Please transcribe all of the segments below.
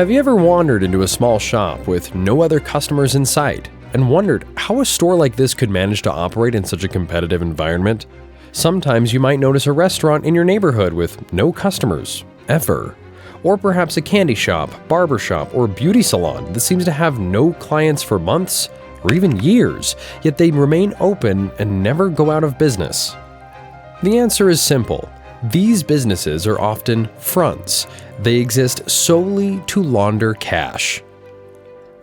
Have you ever wandered into a small shop with no other customers in sight and wondered how a store like this could manage to operate in such a competitive environment? Sometimes you might notice a restaurant in your neighborhood with no customers, ever. Or perhaps a candy shop, barber shop, or beauty salon that seems to have no clients for months or even years, yet they remain open and never go out of business. The answer is simple. These businesses are often fronts. They exist solely to launder cash.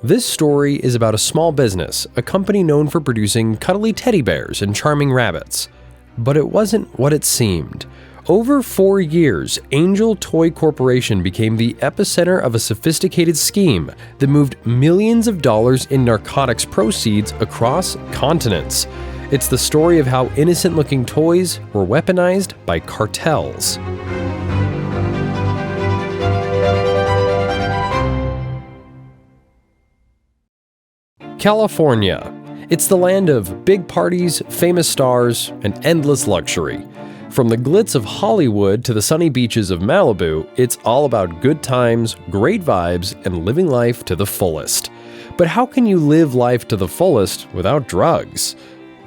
This story is about a small business, a company known for producing cuddly teddy bears and charming rabbits. But it wasn't what it seemed. Over 4 years, Angel Toy Corporation became the epicenter of a sophisticated scheme that moved millions of dollars in narcotics proceeds across continents. It's the story of how innocent-looking toys were weaponized by cartels. California. It's the land of big parties, famous stars, and endless luxury. From the glitz of Hollywood to the sunny beaches of Malibu, it's all about good times, great vibes, and living life to the fullest. But how can you live life to the fullest without drugs?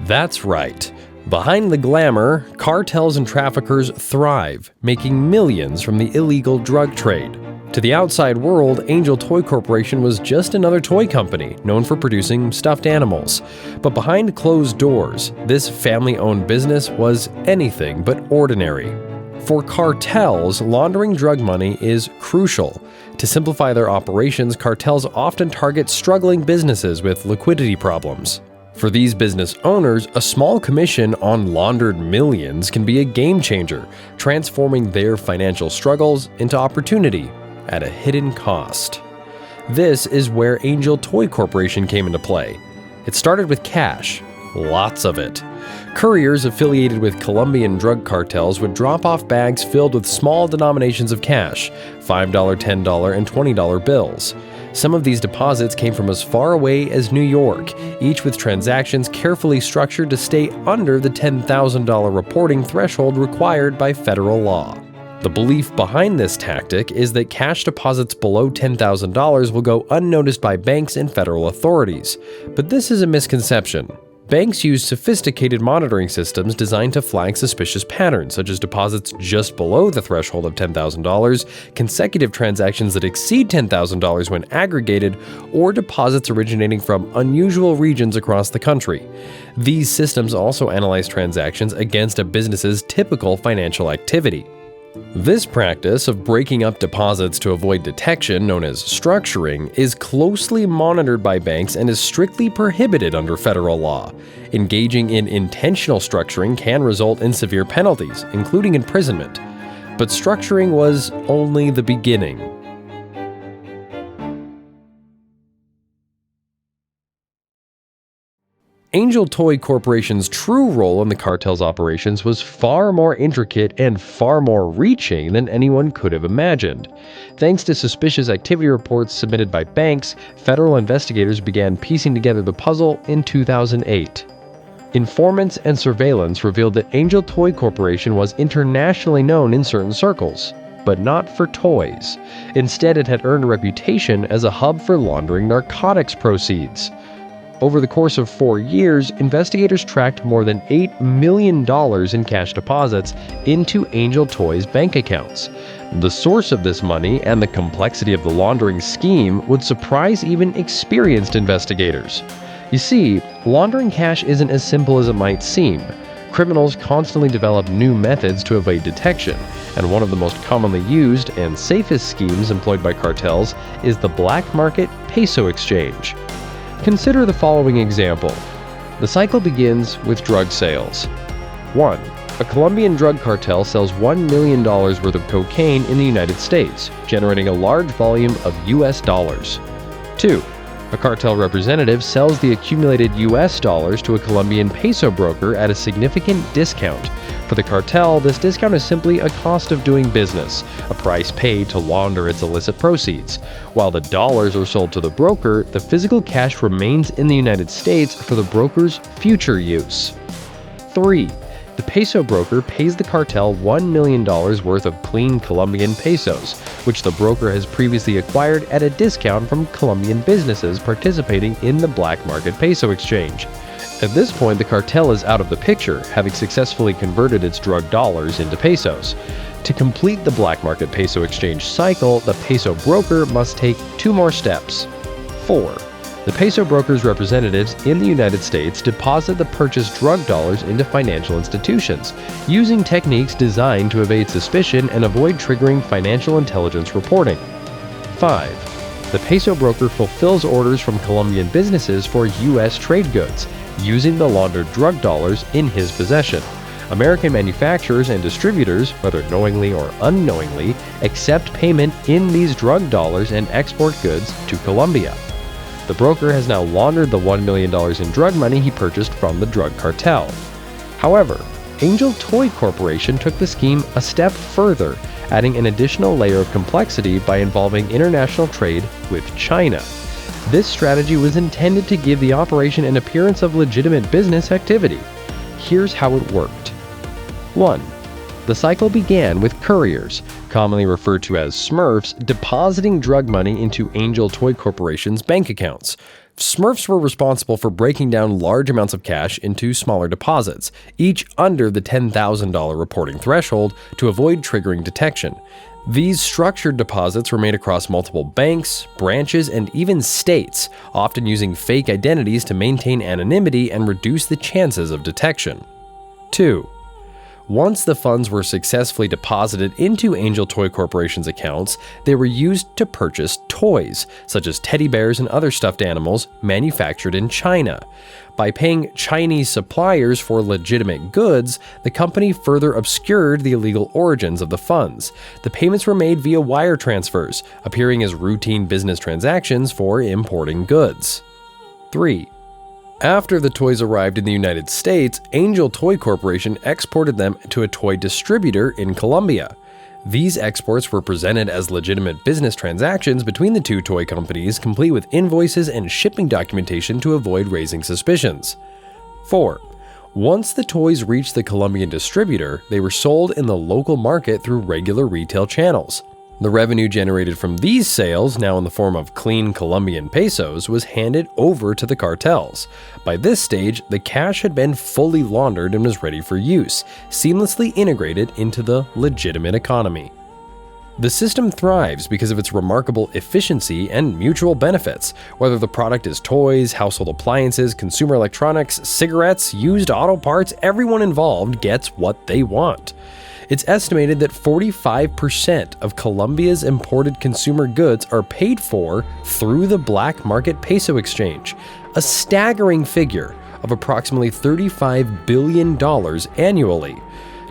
That's right. Behind the glamour, cartels and traffickers thrive, making millions from the illegal drug trade. To the outside world, Angel Toy Corporation was just another toy company known for producing stuffed animals. But behind closed doors, this family-owned business was anything but ordinary. For cartels, laundering drug money is crucial. To simplify their operations, cartels often target struggling businesses with liquidity problems. For these business owners, a small commission on laundered millions can be a game changer, transforming their financial struggles into opportunity at a hidden cost. This is where Angel Toy Corporation came into play. It started with cash, lots of it. Couriers affiliated with Colombian drug cartels would drop off bags filled with small denominations of cash, $5, $10, and $20 bills. Some of these deposits came from as far away as New York, each with transactions carefully structured to stay under the $10,000 reporting threshold required by federal law. The belief behind this tactic is that cash deposits below $10,000 will go unnoticed by banks and federal authorities. But this is a misconception. Banks use sophisticated monitoring systems designed to flag suspicious patterns, such as deposits just below the threshold of $10,000, consecutive transactions that exceed $10,000 when aggregated, or deposits originating from unusual regions across the country. These systems also analyze transactions against a business's typical financial activity. This practice of breaking up deposits to avoid detection, known as structuring, is closely monitored by banks and is strictly prohibited under federal law. Engaging in intentional structuring can result in severe penalties, including imprisonment. But structuring was only the beginning. Angel Toy Corporation's true role in the cartel's operations was far more intricate and far more reaching than anyone could have imagined. Thanks to suspicious activity reports submitted by banks, federal investigators began piecing together the puzzle in 2008. Informants and surveillance revealed that Angel Toy Corporation was internationally known in certain circles, but not for toys. Instead, it had earned a reputation as a hub for laundering narcotics proceeds. Over the course of 4 years, investigators tracked more than $8 million in cash deposits into Angel Toy's bank accounts. The source of this money and the complexity of the laundering scheme would surprise even experienced investigators. You see, laundering cash isn't as simple as it might seem. Criminals constantly develop new methods to evade detection, and one of the most commonly used and safest schemes employed by cartels is the black market Pesso exchange. Consider the following example. The cycle begins with drug sales. 1. A Colombian drug cartel sells $1 million worth of cocaine in the United States, generating a large volume of US dollars. 2. A cartel representative sells the accumulated US dollars to a Colombian peso broker at a significant discount. For the cartel, this discount is simply a cost of doing business, a price paid to launder its illicit proceeds. While the dollars are sold to the broker, the physical cash remains in the United States for the broker's future use. 3. The peso broker pays the cartel $1 million worth of clean Colombian pesos, which the broker has previously acquired at a discount from Colombian businesses participating in the black market peso exchange. At this point, the cartel is out of the picture, having successfully converted its drug dollars into pesos. To complete the black market peso exchange cycle, the peso broker must take 2 more steps. 4. The peso broker's representatives in the United States deposit the purchased drug dollars into financial institutions, using techniques designed to evade suspicion and avoid triggering financial intelligence reporting. 5. The peso broker fulfills orders from Colombian businesses for U.S. trade goods, using the laundered drug dollars in his possession. American manufacturers and distributors, whether knowingly or unknowingly, accept payment in these drug dollars and export goods to Colombia. The broker has now laundered the $1 million in drug money he purchased from the drug cartel. However, Angel Toy Corporation took the scheme a step further, adding an additional layer of complexity by involving international trade with China. This strategy was intended to give the operation an appearance of legitimate business activity. Here's how it worked. 1. The cycle began with couriers, commonly referred to as Smurfs, depositing drug money into Angel Toy Corporation's bank accounts. Smurfs were responsible for breaking down large amounts of cash into smaller deposits, each under the $10,000 reporting threshold to avoid triggering detection. These structured deposits were made across multiple banks, branches, and even states, often using fake identities to maintain anonymity and reduce the chances of detection. 2. Once the funds were successfully deposited into Angel Toy Corporation's accounts, they were used to purchase toys, such as teddy bears and other stuffed animals manufactured in China. By paying Chinese suppliers for legitimate goods, the company further obscured the illegal origins of the funds. The payments were made via wire transfers, appearing as routine business transactions for importing goods. 3. After the toys arrived in the United States, Angel Toy Corporation exported them to a toy distributor in Colombia. These exports were presented as legitimate business transactions between the two toy companies, complete with invoices and shipping documentation to avoid raising suspicions. 4. Once the toys reached the Colombian distributor, they were sold in the local market through regular retail channels. The revenue generated from these sales, now in the form of clean Colombian pesos, was handed over to the cartels. By this stage, the cash had been fully laundered and was ready for use, seamlessly integrated into the legitimate economy. The system thrives because of its remarkable efficiency and mutual benefits. Whether the product is toys, household appliances, consumer electronics, cigarettes, used auto parts, everyone involved gets what they want. It's estimated that 45% of Colombia's imported consumer goods are paid for through the black market peso exchange, a staggering figure of approximately $35 billion annually.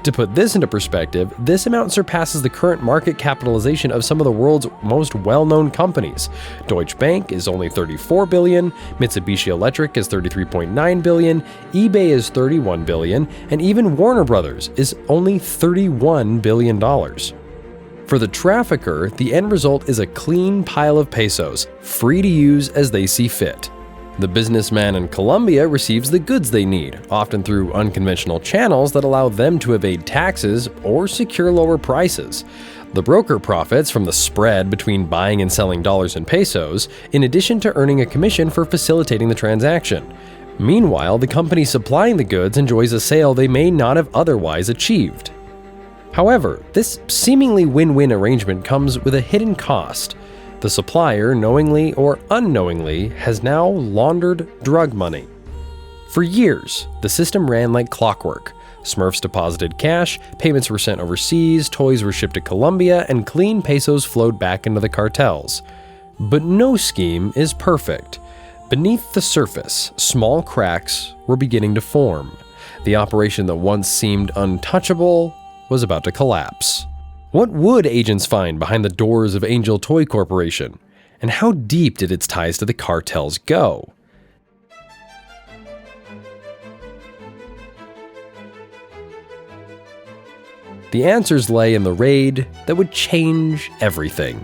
To put this into perspective, this amount surpasses the current market capitalization of some of the world's most well-known companies. Deutsche Bank is only $34 billion, Mitsubishi Electric is $33.9 billion, eBay is $31 billion, and even Warner Brothers is only $31 billion. For the trafficker, the end result is a clean pile of pesos, free to use as they see fit. The businessman in Colombia receives the goods they need, often through unconventional channels that allow them to evade taxes or secure lower prices. The broker profits from the spread between buying and selling dollars and pesos, in addition to earning a commission for facilitating the transaction. Meanwhile, the company supplying the goods enjoys a sale they may not have otherwise achieved. However, this seemingly win-win arrangement comes with a hidden cost. The supplier, knowingly or unknowingly, has now laundered drug money. For years, the system ran like clockwork. Smurfs deposited cash, payments were sent overseas, toys were shipped to Colombia, and clean pesos flowed back into the cartels. But no scheme is perfect. Beneath the surface, small cracks were beginning to form. The operation that once seemed untouchable was about to collapse. What would agents find behind the doors of Angel Toy Corporation? And how deep did its ties to the cartels go? The answers lay in the raid that would change everything.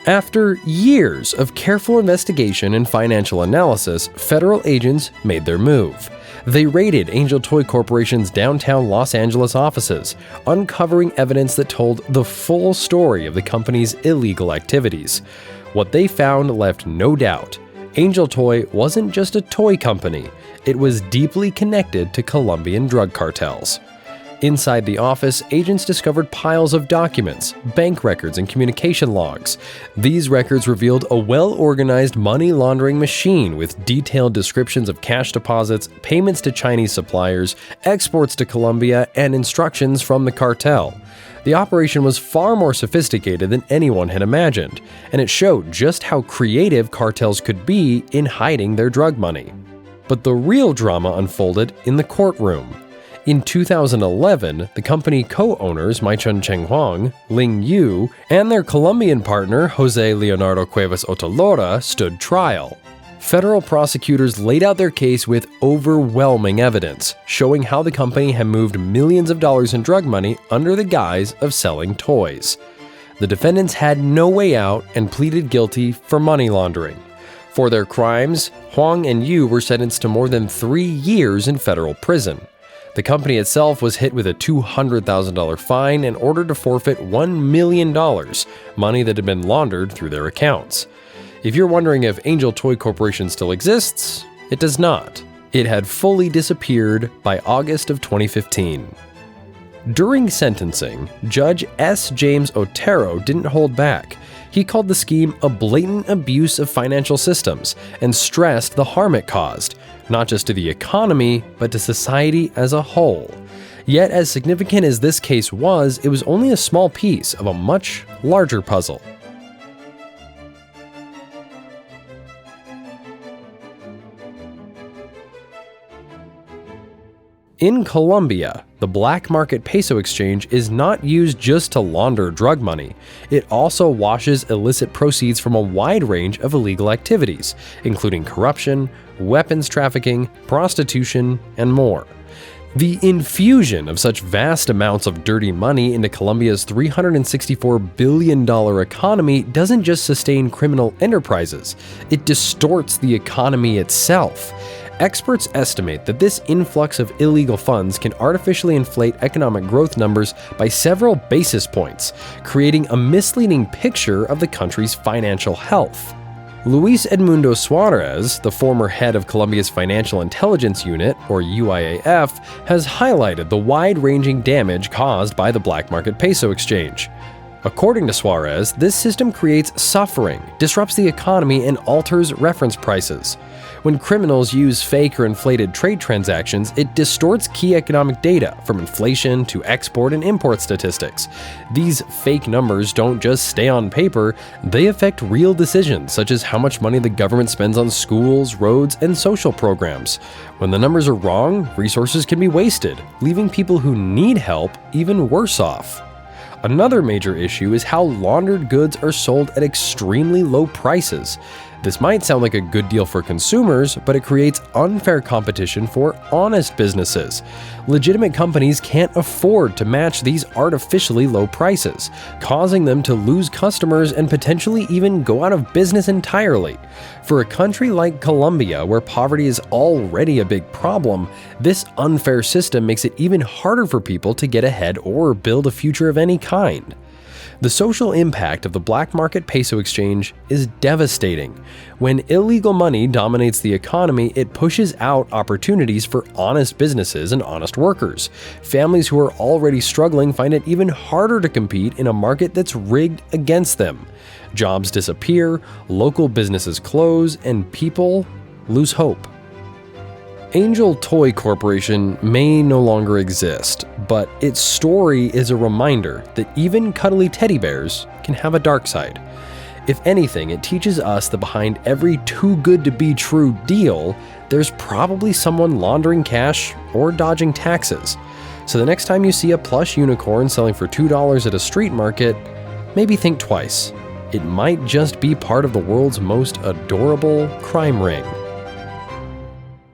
After years of careful investigation and financial analysis, federal agents made their move. They raided Angel Toy Corporation's downtown Los Angeles offices, uncovering evidence that told the full story of the company's illegal activities. What they found left no doubt. Angel Toy wasn't just a toy company, it was deeply connected to Colombian drug cartels. Inside the office, agents discovered piles of documents, bank records, and communication logs. These records revealed a well-organized money laundering machine with detailed descriptions of cash deposits, payments to Chinese suppliers, exports to Colombia, and instructions from the cartel. The operation was far more sophisticated than anyone had imagined, and it showed just how creative cartels could be in hiding their drug money. But the real drama unfolded in the courtroom. In 2011, the company co-owners Maichun Cheng Huang, Ling Yu, and their Colombian partner Jose Leonardo Cuevas Otolora stood trial. Federal prosecutors laid out their case with overwhelming evidence, showing how the company had moved millions of dollars in drug money under the guise of selling toys. The defendants had no way out and pleaded guilty for money laundering. For their crimes, Huang and Yu were sentenced to more than 3 years in federal prison. The company itself was hit with a $200,000 fine and ordered to forfeit $1 million, money that had been laundered through their accounts. If you're wondering if Angel Toy Corporation still exists, it does not. It had fully disappeared by August of 2015. During sentencing, Judge S. James Otero didn't hold back. He called the scheme a blatant abuse of financial systems and stressed the harm it caused, not just to the economy, but to society as a whole. Yet, as significant as this case was, it was only a small piece of a much larger puzzle. In Colombia, the black market peso exchange is not used just to launder drug money. It also washes illicit proceeds from a wide range of illegal activities, including corruption, weapons trafficking, prostitution, and more. The infusion of such vast amounts of dirty money into Colombia's $364 billion economy doesn't just sustain criminal enterprises, it distorts the economy itself. Experts estimate that this influx of illegal funds can artificially inflate economic growth numbers by several basis points, creating a misleading picture of the country's financial health. Luis Edmundo Suarez, the former head of Colombia's Financial Intelligence Unit, or UIAF, has highlighted the wide-ranging damage caused by the black market peso exchange. According to Suarez, this system creates suffering, disrupts the economy, and alters reference prices. When criminals use fake or inflated trade transactions, it distorts key economic data, from inflation to export and import statistics. These fake numbers don't just stay on paper, they affect real decisions, such as how much money the government spends on schools, roads, and social programs. When the numbers are wrong, resources can be wasted, leaving people who need help even worse off. Another major issue is how laundered goods are sold at extremely low prices. This might sound like a good deal for consumers, but it creates unfair competition for honest businesses. Legitimate companies can't afford to match these artificially low prices, causing them to lose customers and potentially even go out of business entirely. For a country like Colombia, where poverty is already a big problem, this unfair system makes it even harder for people to get ahead or build a future of any kind. The social impact of the black market peso exchange is devastating. When illegal money dominates the economy, it pushes out opportunities for honest businesses and honest workers. Families who are already struggling find it even harder to compete in a market that's rigged against them. Jobs disappear, local businesses close, and people lose hope. Angel Toy Corporation may no longer exist, but its story is a reminder that even cuddly teddy bears can have a dark side. If anything, it teaches us that behind every too-good-to-be-true deal, there's probably someone laundering cash or dodging taxes. So the next time you see a plush unicorn selling for $2 at a street market, maybe think twice. It might just be part of the world's most adorable crime ring.